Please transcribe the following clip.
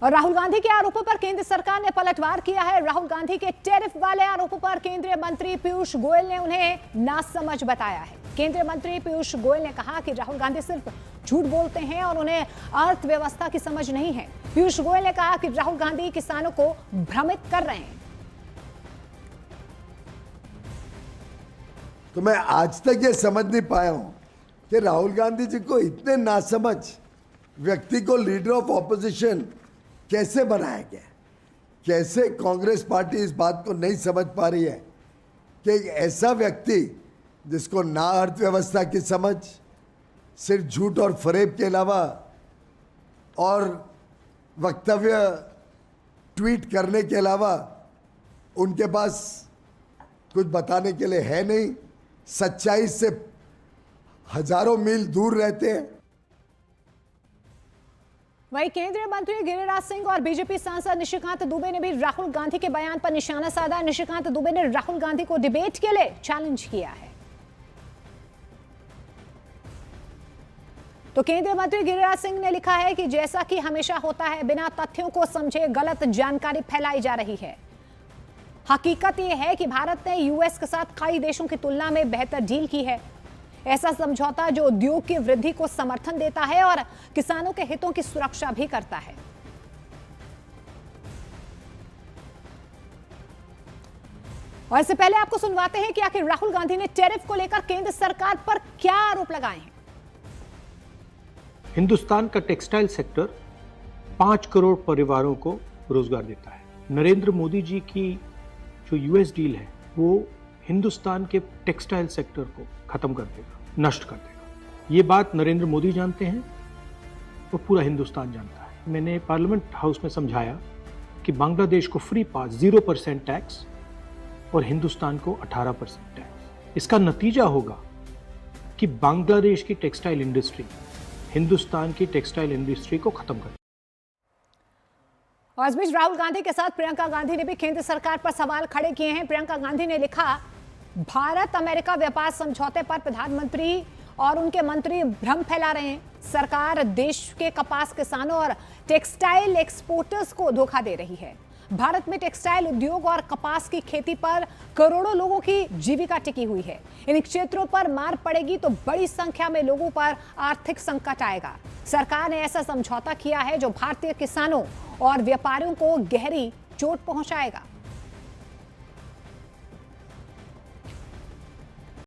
और राहुल गांधी के आरोपों पर केंद्र सरकार ने पलटवार किया है। राहुल गांधी के टैरिफ वाले आरोपों पर केंद्रीय मंत्री पीयूष गोयल ने उन्हें नासमझ बताया है। केंद्रीय मंत्री पीयूष गोयल ने कहा कि राहुल गांधी सिर्फ झूठ बोलते हैं और उन्हें अर्थव्यवस्था की समझ नहीं है। पीयूष गोयल ने कहा कि राहुल गांधी किसानों को भ्रमित कर रहे हैं। तो मैं आज तक ये समझ नहीं पाया हूं कि राहुल गांधी जी को इतने नासमझ व्यक्ति को लीडर ऑफ ऑपोजिशन कैसे बनाया गया। कैसे कांग्रेस पार्टी इस बात को नहीं समझ पा रही है कि एक ऐसा व्यक्ति जिसको ना अर्थव्यवस्था की समझ, सिर्फ झूठ और फरेब के अलावा और वक्तव्य ट्वीट करने के अलावा उनके पास कुछ बताने के लिए है नहीं, सच्चाई से हजारों मील दूर रहते हैं। वहीं केंद्रीय मंत्री गिरिराज सिंह और बीजेपी सांसद निशिकांत दुबे ने भी राहुल गांधी के बयान पर निशाना साधा। निशिकांत दुबे ने राहुल गांधी को डिबेट के लिए चैलेंज किया है। तो केंद्रीय मंत्री गिरिराज सिंह ने लिखा है कि जैसा कि हमेशा होता है, बिना तथ्यों को समझे गलत जानकारी फैलाई जा रही है। हकीकत यह है कि भारत ने यूएस के साथ कई देशों की तुलना में बेहतर डील की है। ऐसा समझौता जो उद्योग की वृद्धि को समर्थन देता है और किसानों के हितों की सुरक्षा भी करता है। और इससे पहले आपको सुनवाते हैं कि आखिर राहुल गांधी ने टैरिफ को लेकर केंद्र सरकार पर क्या आरोप लगाए हैं। हिंदुस्तान का टेक्सटाइल सेक्टर 5 करोड़ परिवारों को रोजगार देता है। नरेंद्र मोदी जी की जो यूएस डील है वो हिंदुस्तान के टेक्सटाइल सेक्टर को खत्म कर देगा, नष्ट कर देगा। ये बात नरेंद्र मोदी जानते हैं और पूरा हिंदुस्तान जानता है। मैंने पार्लियामेंट हाउस में समझाया कि बांग्लादेश को फ्री पास 0% टैक्स और हिंदुस्तान को 18% टैक्स। इसका नतीजा होगा कि बांग्लादेश की टेक्सटाइल इंडस्ट्री हिंदुस्तान की टेक्सटाइल इंडस्ट्री को खत्म कर। और इस बीच राहुल गांधी के साथ प्रियंका गांधी ने भी केंद्र सरकार पर सवाल खड़े किए हैं। प्रियंका गांधी ने लिखा, भारत अमेरिका व्यापार समझौते पर प्रधानमंत्री और उनके मंत्री भ्रम फैला रहे हैं। सरकार देश के कपास किसानों और टेक्सटाइल एक्सपोर्टर्स को धोखा दे रही है। भारत में टेक्सटाइल उद्योग और कपास की खेती पर करोड़ों लोगों की जीविका टिकी हुई है। इन क्षेत्रों पर मार पड़ेगी तो बड़ी संख्या में लोगों पर आर्थिक संकट आएगा। सरकार ने ऐसा समझौता किया है जो भारतीय किसानों और व्यापारियों को गहरी चोट पहुंचाएगा।